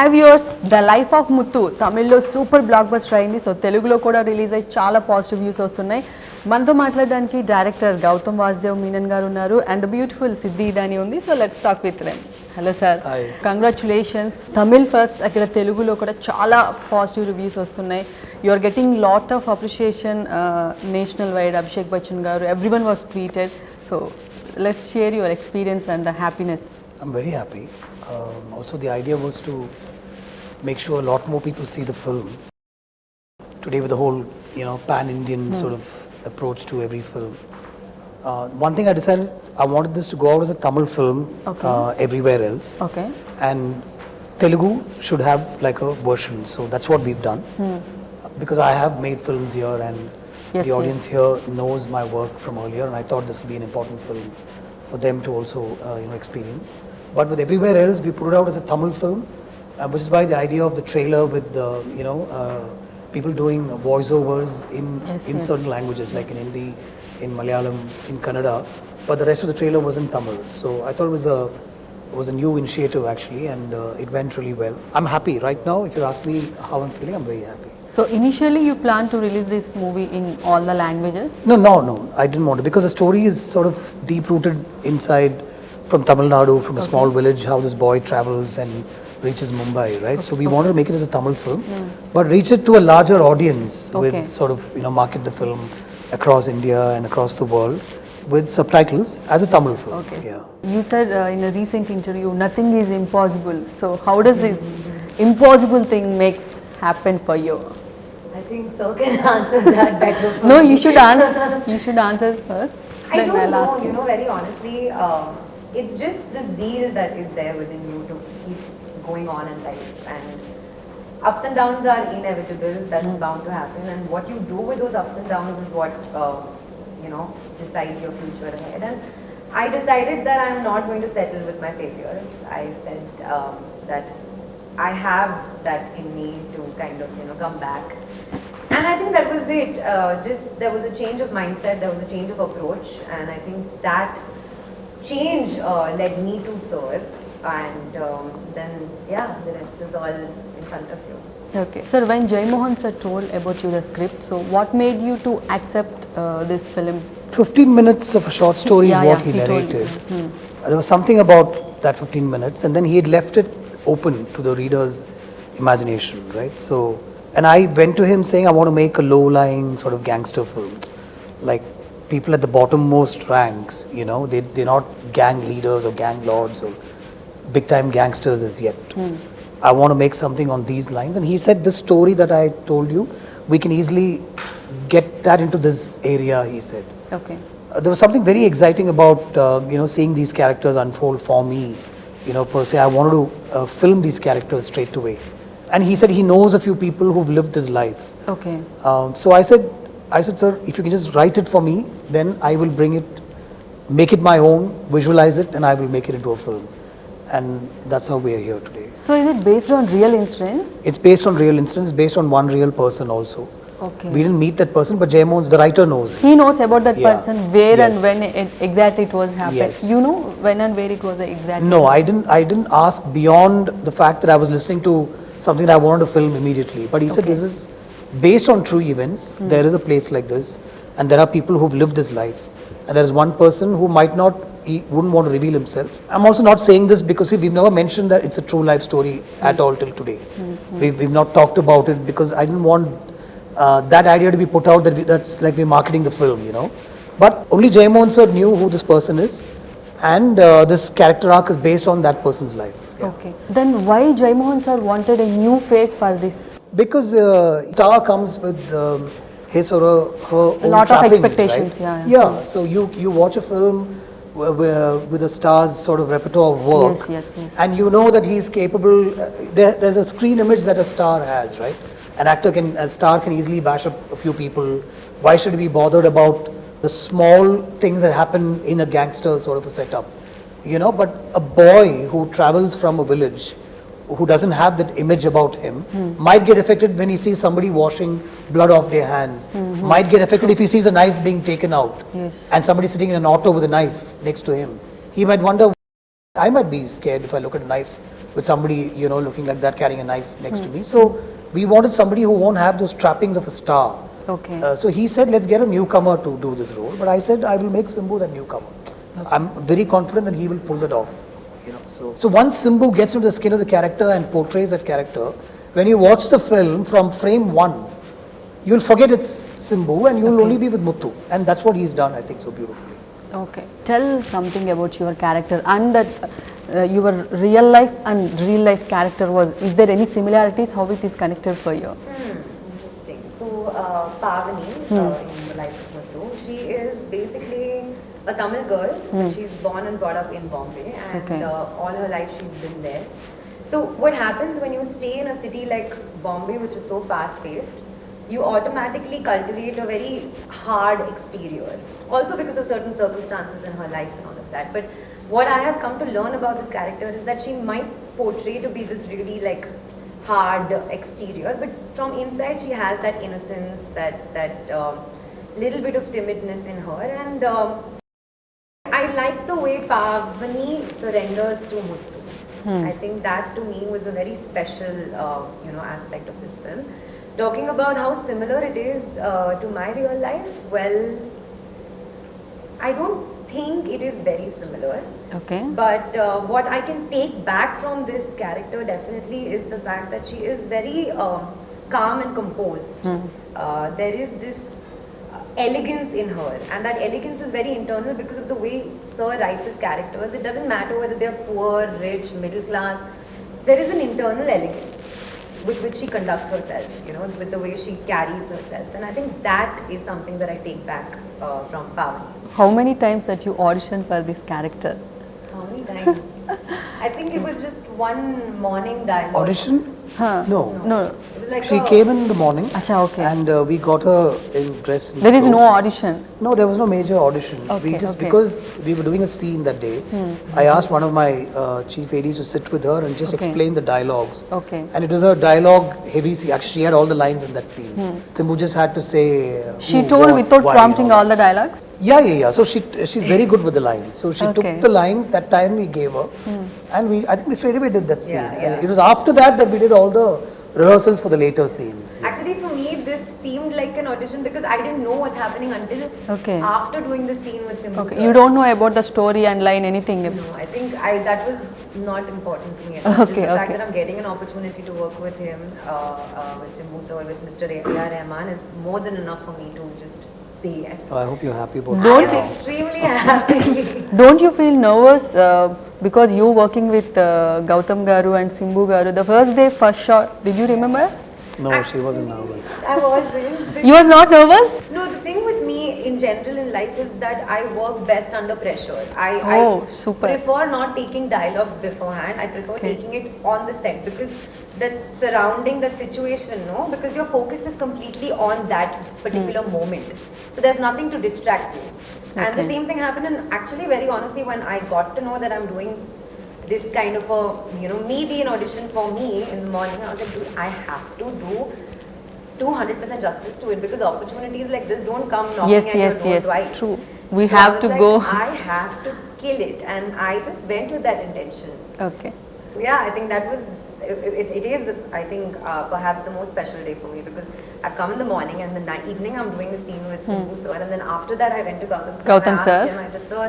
Hi viewers, The Life of Muthu తమిళ్లో super block buster అయింది. So తెలుగులో కూడా రిలీజ్ అయ్యి చాలా పాజిటివ్ వ్యూస్ వస్తున్నాయి. మనతో మాట్లాడడానికి డైరెక్టర్ గౌతమ్ వాసుదేవ్ మీనన్ గారు ఉన్నారు అండ్ బ్యూటిఫుల్ సిద్ధి దాని ఉంది. So let's talk with them. Hello sir, congratulations. Tamil first, అక్కడ తెలుగులో కూడా చాలా పాజిటివ్ రివ్యూస్ వస్తున్నాయి. You are getting lot of appreciation national wide. Abhishek Bachchan garu, everyone was tweeted. So let's share your experience and the happiness. I'm very happy. Also, the idea was to make sure a lot more people see the film. Today, with the whole, pan-Indian sort of approach to every film. One thing I decided, I wanted this to go out as a Tamil film everywhere else. Okay. And Telugu should have like a version. So that's what we've done. Because I have made films here and the audience here knows my work from earlier, and I thought this would be an important film for them to also experience. But with everywhere else, we put it out as a Tamil film, which is why the idea of the trailer with people doing voiceovers in certain languages, like in Hindi, in Malayalam, in Kannada, but the rest of the trailer was in Tamil. So I thought it was a new initiative actually, and it went really well. I'm happy right now. If you ask me how I'm feeling, I'm very happy. So initially you planned to release this movie in all the languages? No, I didn't want to, because the story is sort of deep-rooted inside from Tamil Nadu, from a small village, how this boy travels and reaches Mumbai, right? So we wanted to make it as a Tamil film, but reach it to a larger audience with sort of, market the film across India and across the world with subtitles as a Tamil film. Okay. Yeah. You said in a recent interview, nothing is impossible. So how does this impossible thing makes happen for you? I think so can answer that better. No, you should answer. You should answer first. I Then don't I'll know. ask you. Very honestly, it's just the zeal that is there within you to keep going on in life. And ups and downs are inevitable. That's bound to happen. And what you do with those ups and downs is what decides your future ahead. And I decided that I'm not going to settle with my failures. I said that I have that in me to kind of come back. And I think that was it. Just there was a change of mindset, there was a change of approach, and I think that change led me to serve. And then the rest is all in front of you. Okay. Sir, when Jai Mohan sir told about you the script, so what made you to accept this film? 15 minutes of a short story is what he narrated. There was something about that 15 minutes, and then he had left it open to the reader's imagination, right? So, and I went to him saying, I want to make a low-lying sort of gangster film, like people at the bottommost ranks, they're not gang leaders or gang lords or big-time gangsters as yet. I want to make something on these lines. And he said, this story that I told you, we can easily get that into this area, he said. Okay. There was something very exciting about, seeing these characters unfold for me, per se. I wanted to film these characters straight away. And he said he knows a few people who've lived this life. Okay. So I said, sir, if you can just write it for me, then I will bring it, make it my own, visualize it, and I will make it into a film. And that's how we are here today. So is it based on real incidents? It's based on real incidents, based on one real person also. Okay. We didn't meet that person, but Jai Mohan, the writer, knows him. He knows about that person, where and when exactly it was happened. Yes. You know when and where it was exactly? No, I didn't ask beyond the fact that I was listening to something that I wanted to film immediately. But he said this is based on true events. There is a place like this, and there are people who've lived this life. And there is one person who he wouldn't want to reveal himself. I'm also not saying this because we've never mentioned that it's a true life story at all till today. We've not talked about it because I didn't want that idea to be put out that's like we're marketing the film, But only Jai Mohan sir knew who this person is, and this character arc is based on that person's life. Okay. Then why Jai Mohan sir wanted a new face for this? Because star comes with his or her own lot of trappings, expectations, right? yeah. So you watch a film with a star's sort of repertoire of work, yes. and you know that he's capable. There's a screen image that a star has, right? A star can easily bash up a few people. Why should we be bothered about the small things that happen in a gangster sort of a setup? But a boy who travels from a village, who doesn't have that image about him, might get affected when he sees somebody washing blood off their hands, might get affected if he sees a knife being taken out, and somebody sitting in an auto with a knife next to him. He might wonder, I might be scared if I look at a knife with somebody, you know, looking like that, carrying a knife next to me. So we wanted somebody who won't have those trappings of a star. Okay. So he said, let's get a newcomer to do this role. But I said, I will make Simbu the newcomer. I'm very confident that he will pull it off. You know, so once Simbu gets into the skin of the character and portrays that character, when you watch the film from frame 1, you'll forget it's Simbu and you'll only be with Muthu. And that's what he's done, I think, so beautifully. Okay. Tell something about your character and that your real life and real life character was. Is there any similarities? How it is connected for you? Interesting. So, Pavani, in the life of Muthu, she is basically a Tamil girl. She's born and brought up in Bombay, and all her life she's been there. So, what happens when you stay in a city like Bombay, which is so fast-paced, you automatically cultivate a very hard exterior. Also because of certain circumstances in her life and all of that. But what I have come to learn about this character is that she might portray to be this really like hard exterior, but from inside she has that innocence, that little bit of timidness in her, and I like the way Pavani surrenders to Muthu. I think that to me was a very special aspect of this film. Talking about how similar it is to my real life, well, I don't think it is very similar. Okay. But what I can take back from this character definitely is the fact that she is very calm and composed. There is this elegance in her, and that elegance is very internal because of the way Sir writes his characters. It doesn't matter whether they're poor, rich, middle class. There is an internal elegance with which she conducts herself, you know, with the way she carries herself. And I think that is something that I take back from Pavani. How many times that you auditioned for this character? How many times? I think it was just one morning dialogue. Audition? Huh. No. No. It was like She came in the morning. Acha, okay. And we got her dressed in There is no clothes. audition. No, there was no major audition. Okay, We just, okay. because we were doing a scene that day, I asked one of my chief ADs to sit with her and just Okay. explain the dialogues. Okay. And it was a dialogue heavy scene. Actually, she had all the lines in that scene. Simbu just had to say. She who, told what, without why, prompting all all the dialogues? Yeah. So she's very good with the lines. So she Okay. took the lines that time we gave her, and I think we straight away did that scene. Yeah. And it was after that we did all the rehearsals for the later scenes. Actually, for me, this seemed like an audition because I didn't know what's happening until Okay. after doing the scene with Simbu. Okay. sir. You don't know about the story and line, anything? No, I think that was not important to me at all. Okay, Just the fact okay. that I'm getting an opportunity to work with him, with Simbu sir, with Mr. A.R. Rahman is more than enough for me to just say yes. So I hope you're happy about Don't I'm that. extremely happy. Don't you feel nervous because you working with Gautham Garu and Simbu Garu? The first day, first shot, did you remember? No, she wasn't nervous. I wasn't. You was not nervous? No, the thing with me in general in life is that I work best under pressure. I super. prefer not taking dialogues beforehand. I prefer Okay. taking it on the set because that surrounding that situation, no? Because your focus is completely on that particular moment. So there's nothing to distract you. And the Okay. same thing happened, and actually very honestly when I got to know that I'm doing this kind of a, maybe an audition for me in the morning, I was like, dude, I have to do 200% justice to it because opportunities like this don't come knocking Yes, at your yes, door yes. twice. True. We So have I was to like, go. I have to kill it, and I just went with that intention. Okay. So yeah, I think that was, it is, I think, perhaps the most special day for me because I've come in the morning and the evening I'm doing a scene with Simbu sir, and then after that I went to Gautham sir. Gautham I sir. asked him, I said, sir,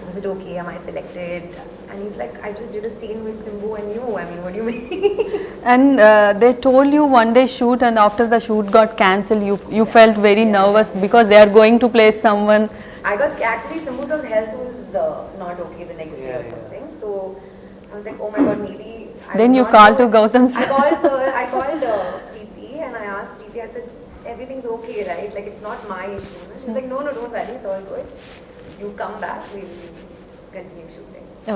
was it okay? Am I selected? And he's like, I just did a scene with Simbu and you. I mean, what do you mean? And they told you one day shoot, and after the shoot got cancelled, you felt very nervous because they are going to place someone. I got, actually Simbu sir's health was not okay the next day or Yeah. something. So I was like, oh my god, maybe. Then was you not called to sure. Gautham sir. I called Preeti and I asked Preeti, I said, everything's okay, right? Like it's not my issue. She's like, no, don't worry, it's all good. You come back, we'll continue shooting.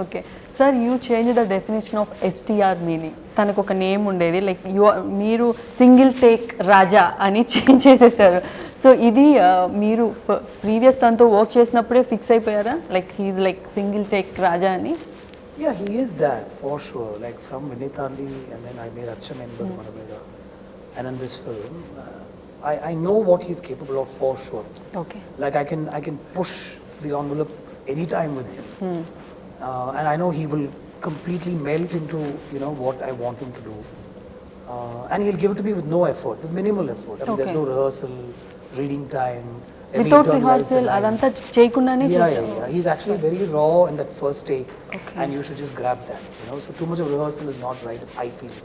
Okay sir you change the definition of STR meaning. తనకు ఒక name ఉండేది like మీరు single take Raja అని change చేసేసారు. So ఇది మీరు previous తనతో work చేసినప్పుడే ఫిక్స్ అయిపోయారా like he's like single take Raja అని? Yeah, he is that for sure. Like from Vinitandi, and then I made Acham Enbad Manameda, and in this film, I know what he's capable of for sure. Okay. Like I can push the envelope anytime with him, and I know he will completely melt into, you know, what I want him to do. And he'll give it to me with no effort, with minimal effort. I mean, there's Okay. no rehearsal, reading time. Let me without internalize the rehearsal lines. అదంతా చేయకుండానే Yeah. He's actually very raw in that first take, Okay. and you should just grab that. You know, so too much of rehearsal is not right, I feel.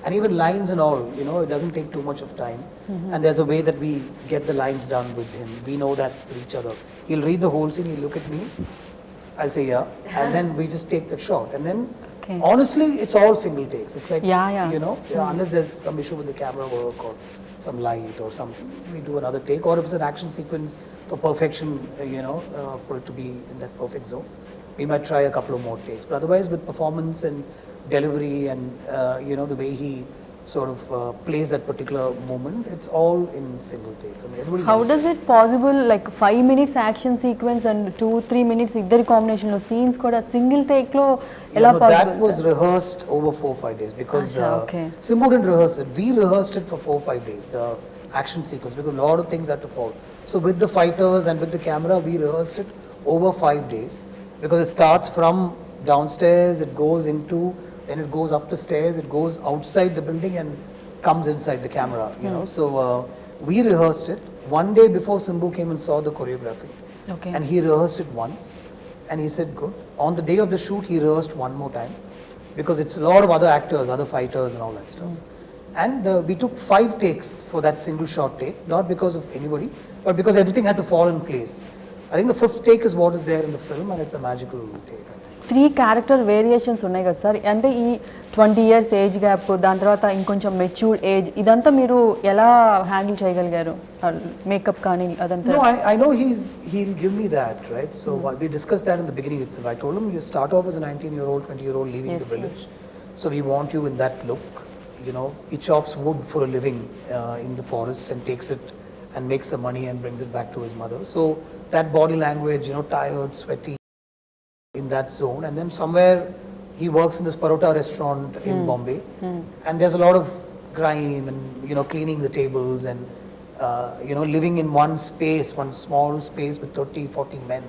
And even lines and all, you know, it doesn't take too much of time. And there's a way that we get the lines done with him. We know that with each other. He'll read the whole scene. He'll look at me. I'll say yeah, and then we just take the shot. And then, Okay. honestly, it's all single takes. It's like, Yeah. you know, unless there's some issue with the camera work or some light or something, we do another take. Or if it's an action sequence for perfection, you know, for it to be in that perfect zone, we might try a couple of more takes. But otherwise, with performance and delivery and you know, the way he sort of plays that particular moment, it's all in single takes. I mean, everybody how knows does it possible like 5 minutes action sequence and 2-3 minutes ఇద్దరి combination లో scenes కూడా single take లో ఎలా that possible was rehearsed over 4-5 days because Acha, okay. Simbu didn't rehearse it. We rehearsed it for 4-5 days, the action sequence, because a lot of things had to fall. So with the fighters and with the camera, we rehearsed it over 5 days because it starts from downstairs, it goes into, then it goes up the stairs, it goes outside the building and comes inside the camera, you know. So we rehearsed it one day before Simbu came and saw the choreography. Okay. And he rehearsed it once and he said good. On the day of the shoot, he rehearsed one more time because it's a lot of other actors, other fighters and all that stuff. And we took 5 takes for that single shot take, not because of anybody, but because everything had to fall in place. I think the 5th take is what is there in the film, and it's a magical take, I think. 3 character variations ఉన్నాయి కదా sir, అంటే ఈ 20 years age gap, దాని తర్వాత ఇంకొంచెం matured age, ఇదంతా మీరు ఎలా హ్యాండిల్ చేయగలిగారు? మేకప్ కానీ అదంతా? No, I know he'll give me that, right? So we discussed that in the beginning itself. I told him you start off as a 19-year-old, 20-year-old leaving Yes, the village. So we want you in that look. You know, he chops wood for a living in the forest and takes it and makes some money and brings it back to his mother. So that body language, you know, tired, sweaty, in that zone. And then somewhere he works in this parota restaurant in Bombay, and there's a lot of grime and, you know, cleaning the tables and you know, living in one space, one small space with 30-40 men.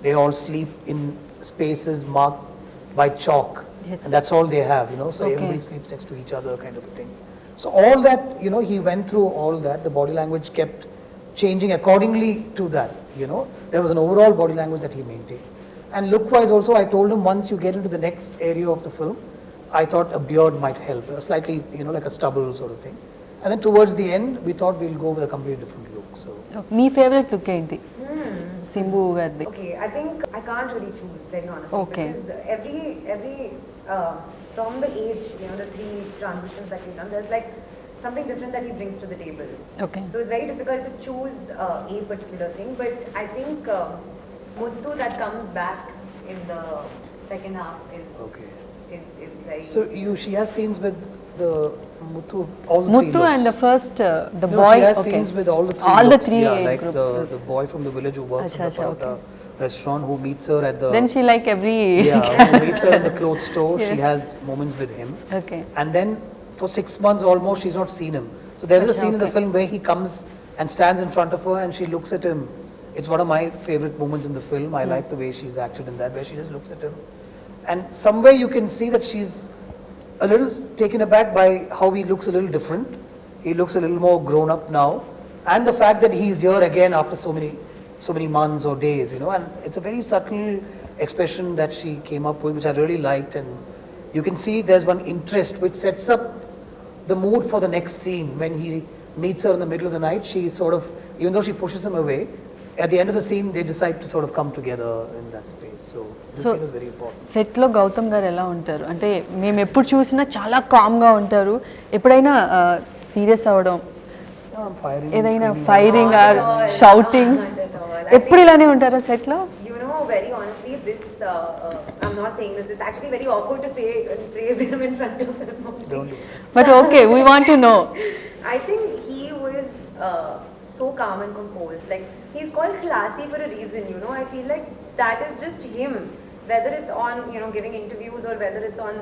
They all sleep in spaces marked by chalk. Yes. And that's all they have, you know, so Okay. everybody sleeps next to each other, kind of a thing. So all that, you know, he went through all that. The body language kept changing accordingly to that, you know. There was an overall body language that he maintained. And look-wise also, I told him once you get into the next area of the film, I thought a beard might help, slightly, you know, like a stubble sort of thing. And then towards the end, we thought we'll go with a completely different look. So me favourite look ఏంటి సింబు గారిది? Okay, I think I can't really choose, very honestly. Okay. Because every from the age, you know, the 3 transitions that we've done, there's like something different that he brings to the table. Okay. So it's very difficult to choose a particular thing. But I think Muthu that comes back in the second half okay. is like. So she has scenes with the Muthu, all the 3 Muthu looks. and the first the No, boy. she has Okay. scenes with all the 3 All the looks, 3 yeah, age like groups. the boy from the village who works in the Acha, parota restaurant, who meets her at the Then she like every yeah, who meets her in the clothes store. She Yes. has moments with him. Okay. And then for 6 months almost, she's not seen him. So there is a Acha, scene in the okay. film where he comes and stands in front of her and she looks at him. It's one of my favorite moments in the film. I like the way she's acted in that, where she just looks at him. And somewhere you can see that she's a little taken aback by how he looks a little different. He looks a little more grown up now. And the fact that he's here again after so many months or days, you know, and it's a very subtle expression that she came up with, which I really liked. And you can see there's one interest which sets up the mood for the next scene. When he meets her in the middle of the night, she sort of, even though she pushes him away, at the end of the scene they decide to sort of come together in that space. So this So- scene was very important. సెట్లో గౌతమ్ గారు ఎలా ఉంటారు? అంటే మేము ఎప్పుడు చూసినా చాలా కామ్గా ఉంటారు, ఎప్పుడైనా సీరియస్ అవ్వడం, Yeah, I'm firing, ఏదైనా screaming. ఫైరింగ్ ఆర్ షౌటింగ్, ఎప్పుడు ఇలానే ఉంటారా సెట్లో? You know, very honestly, this I'm not saying this. It's actually very awkward to say and praise him in front of him. Don't do but okay, we want to know. I think he was so calm and composed. Like, he's called classy for a reason, you know. I feel like that is just him. whether it's on, you know, giving interviews or whether it's on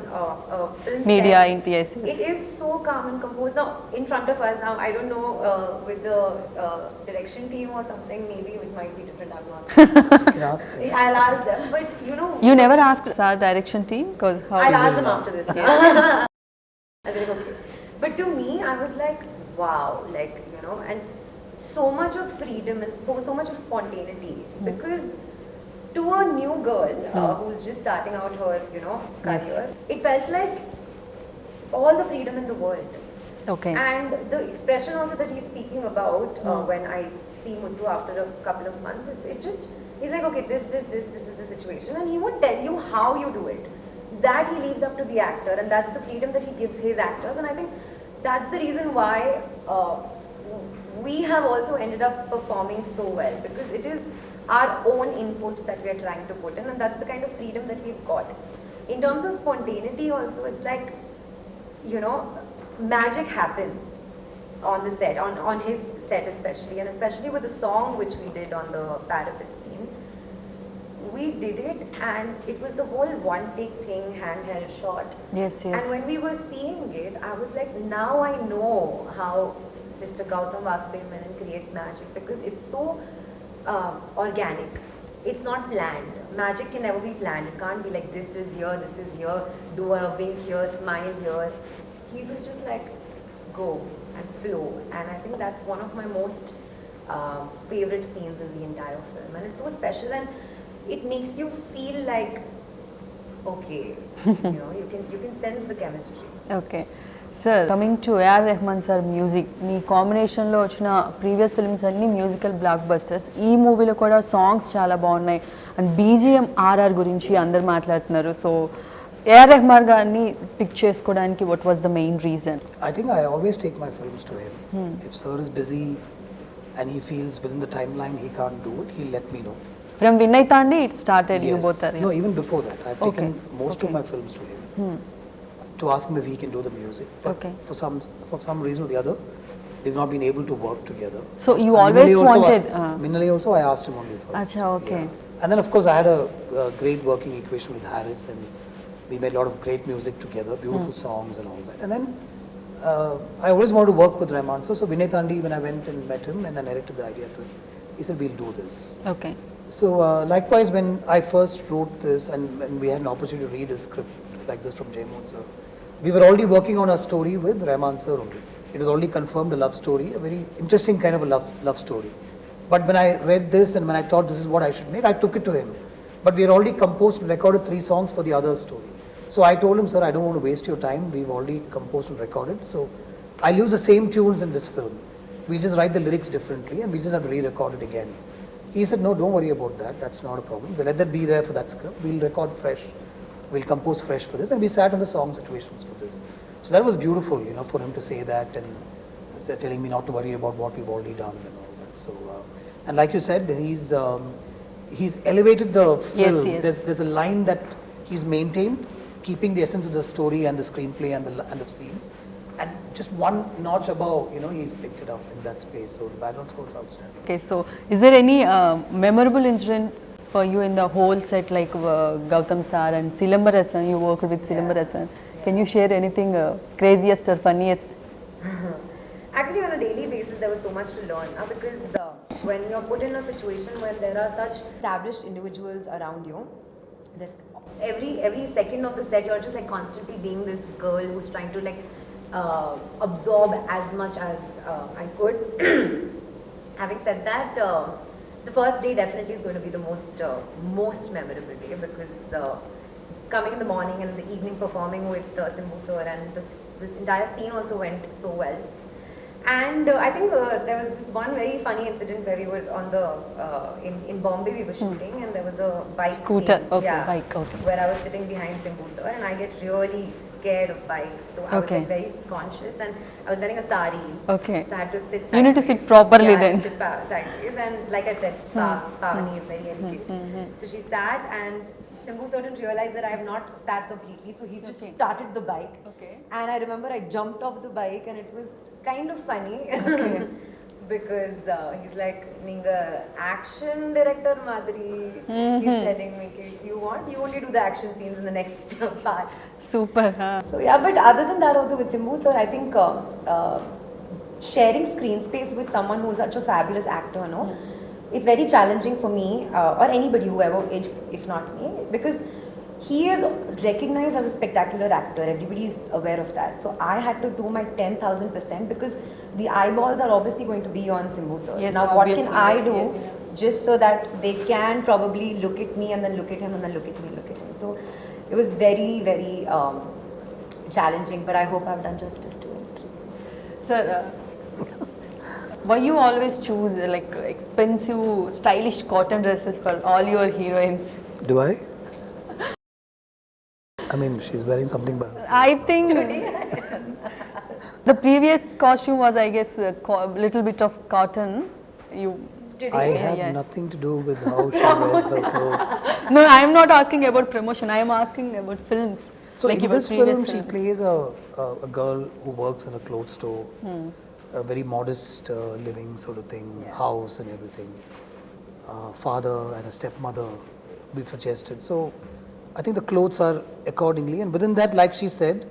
film Media, set, yes, it is so calm and composed. Now, in front of us now, I don't know with the direction team or something, maybe it might be different. I'm not. You can ask them. I'll ask them, but you know. You never asked our direction team? Because I'll ask them after this. Yes. I'll be like, okay. But to me, I was like, wow, like, you know, and so much of freedom and so much of spontaneity. Because to a new girl who's just starting out her, you know, career, it felt like all the freedom in the world. Okay. And the expression also that he's speaking about when I see Muthu after a couple of months, it just, he's like, okay, this is the situation. And he won't tell you how you do it. That he leaves up to the actor, and that's the freedom that he gives his actors. And I think that's the reason why we have also ended up performing so well, because it is our own inputs that we are trying to put in, and that's the kind of freedom that we've got. In terms of spontaneity also, it's like, you know, magic happens on the set, on his set especially, and especially with the song which we did on the parapet scene. We did it, and it was the whole one take thing, handheld shot. Yes, yes. And when we were seeing it, I was like, now I know how Mr. Gautham Vasudev Menon creates magic, because it's so organic. It's not planned. Magic can never be planned. It can't be like, this is here, do a wink here, smile here. He was just like, go and flow. And I think that's one of my most favorite scenes in the entire film. And it's so special, and it makes you feel like, okay, you know, you can sense the chemistry. Okay. Sir, coming to A.R. Rahman sir music, మీ కాంబినేషన్లో వచ్చిన previous films అన్ని musical black busters. ఈ మూవీలో కూడా songs చాలా బాగున్నాయి, and BGM RR గురించి అందరు మాట్లాడుతున్నారు. సో ఏఆర్ రెహమాన్ గారిని పిక్ చేసుకోవడానికి what was the main reason? I think I always take my films to him. If sir is busy and he feels within the timeline he can't do it, he'll let me know. From Vinnaytandi it started, you Yes. both are. No, even before that. I've taken most Okay. of my films to him to ask him if he can do the music. But Okay. for some reason or the other, they've not been able to work together. So you And always Minali also, wanted. Minali also, I asked him only first. Acha, okay. Yeah. And then of course I had a great working equation with Harris, and we made a lot of great music together, beautiful songs and all that. And then I always wanted to work with Rahman. So Vinnaytandi, when I went and met him and I narrated the idea to him, he said, we'll do this. Okay. So likewise, when I first wrote this and we had an opportunity to read a script like this from Jaymohan sir, we were already working on a story with Rahman sir only. It was already confirmed, a love story, a very interesting kind of a love story. But when I read this and when I thought this is what I should make, I took it to him. But we had already composed and recorded 3 songs for the other story. So I told him, sir, I don't want to waste your time. We've already composed and recorded. So I'll use the same tunes in this film. We'll just write the lyrics differently and we'll just have to re-record it again. He said, no, don't worry about that. That's not a problem. We'll let that be there for that script. We'll record fresh. We'll compose fresh for this. And we sat on the song situations for this. So that was beautiful, you know, for him to say that and telling me not to worry about what we've already done and all that. So, and like you said, he's elevated the film. Yes. There's a line that he's maintained, keeping the essence of the story and the screenplay and the scenes. And just one notch above, you know, he's picked it up in that space. So the background score is outstanding. Okay, so is there any memorable incident for you in the whole set, like Gautham sir and Silambarasan? You worked with Silambarasan. Can you share anything craziest or funniest? Actually, on a daily basis, there was so much to learn because when you're put in a situation when there are such established individuals around you, this every second of the set, you're just like constantly being this girl who's trying to like absorb as much as I could. Having said that, the first day definitely is going to be the most memorable day because coming in the morning and in the evening performing with Simbu sir, and this entire scene also went so well. And I think there was this one very funny incident where we were on the in Bombay we were shooting and there was a bike Scooter, scene, okay, bike, okay. where I was sitting behind Simbu sir and I get really scared of bikes, so I was Okay. like very conscious and I was wearing a sari, Okay. so I had to sit. You need to sideways. sit properly Yeah, I then. sit sideways, and like I said, Pavani is very elegant. So she sat and Simbu sir didn't realize that I have not sat completely, so he's just Okay. started the bike. Okay. And I remember I jumped off the bike and it was kind of funny. Okay. because he's like, "Ninga action director Madri." He's telling me, "You only do the action scenes in the next part." Super. So yeah, but other than that, also with Simbu sir, I think sharing screen space with someone who's such a fabulous actor, no, it's very challenging for me or anybody, whoever, if not me, because he is recognized as a spectacular actor. Everybody is aware of that. So I had to do my 10,000% because the eyeballs are obviously going to be on Simbu sir. Yes, Now, what can obviously. I do just so that they can probably look at me and then look at him and then look at me, look at him? So it was very, very challenging, but I hope I've done justice to it. Sir, why you always choose like expensive, stylish cotton dresses for all your heroines? Do I? I mean, she's wearing something by herself. I think the previous costume was, I guess, a little bit of cotton. You. I have yeah. nothing to do with how she wears her clothes. No, I am not asking about promotion. I am asking about films. So like in your this previous film, she films. plays a girl who works in a clothes store, a very modest living sort of thing, house and everything. Father and a stepmother, we've suggested. So I think the clothes are accordingly, and within that, like she said,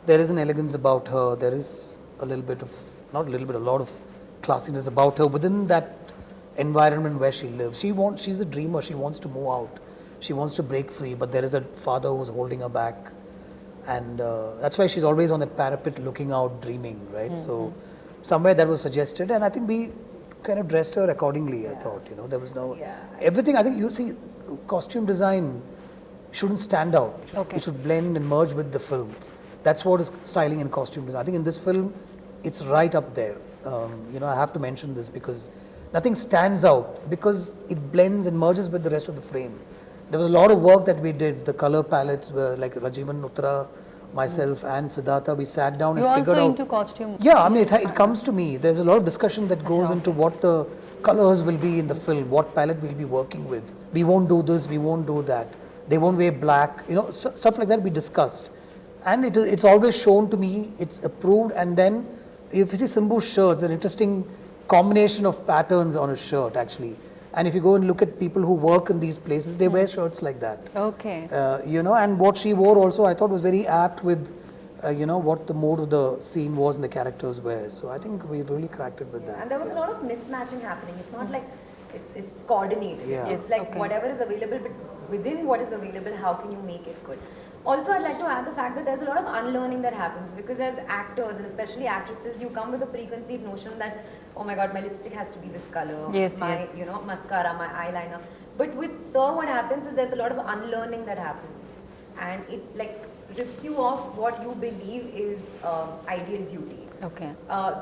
there is an elegance about her. There is a little bit of, not a little bit, a lot of classiness about her within that environment where she lives. She's a dreamer. She wants to move out. She wants to break free, but there is a father who's holding her back, and that's why she's always on that parapet, looking out, dreaming, right? So somewhere that was suggested, and I think we kind of dressed her accordingly. I thought, there was no everything. I think you see, costume design shouldn't stand out. Okay. It should blend and merge with the film. That's what is styling and costume design. I think in this film, it's right up there. I have to mention this because nothing stands out because it blends and merges with the rest of the frame. There was a lot of work that we did. The color palettes were like Rajivan, Uttara, myself, and Siddhartha. We sat down You and figured also out. into costume. Yeah, I mean, it comes to me. There's a lot of discussion that goes into what the colors will be in the film, what palette we'll be working with. We won't do this, we won't do that. They won't wear black, stuff like that we discussed. And it's always shown to me, it's approved. And then if you see Simbu's shirts, an interesting combination of patterns on a shirt actually. And if you go and look at people who work in these places, they wear shirts like that. Okay. And what she wore also I thought was very apt with, what the mode of the scene was and the characters were. So I think we've really cracked it with that. And there was a lot of mismatching happening. It's not like it's coordinated. Yeah. It's like Okay. whatever is available, but within what is available, how can you make it good? Also, I'd like to add the fact that there's a lot of unlearning that happens because as actors and especially actresses, you come with a preconceived notion that, oh my god, my lipstick has to be this color, Yes, my yes. mascara, my eyeliner. But with Sir, what happens is there's a lot of unlearning that happens, and it like rips you off what you believe is ideal beauty. Okay.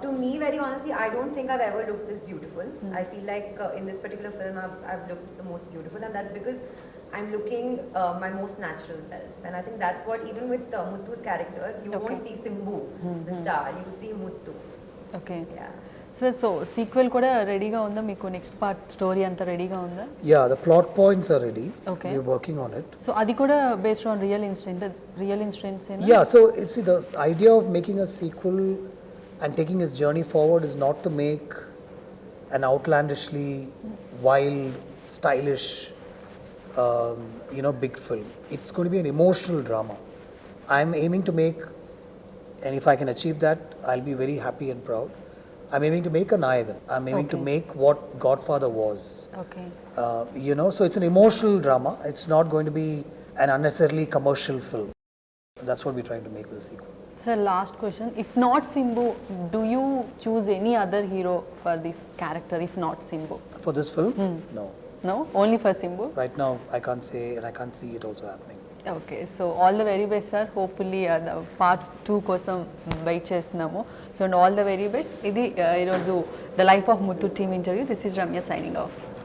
To me, very honestly, I don't think I've ever looked this beautiful. I feel like in this particular film, I've looked the most beautiful, and that's because I'm looking my most natural self. And I think that's what, even with Muthu's character, you Okay. won't see Simbu, the star, you will see Muthu. Okay. Yeah. So sequel కూడా రెడీగా ఉందా మీకు? Next part story అంతా రెడీగా ఉందా? Yeah, the plot points are ready. Okay. We're working on it. So అది కూడా based on real incidents Yeah, so see, the idea of making a sequel and taking his journey forward is not to make an outlandishly wild, stylish, big film. It's going to be an emotional drama. I'm aiming to make, and if I can achieve that, I'll be very happy and proud. I'm aiming to make a Nayagan. I'm aiming to Okay. make what Godfather was. Okay. So it's an emotional drama. It's not going to be an unnecessarily commercial film. That's what we're trying to make with the sequel. Sir last question, if not Simbu, do you choose any other hero for this character if not Simbu? For this film? No. No, only for Simbu? Right now, I can't say, and I can't see it also happening. Okay. So all the very best sir. Hopefully part 2 కోసం wait చేస్తున్నాము. So all the very best. ఇది ఈరోజు the life of Muthu team interview. This is Ramya signing off.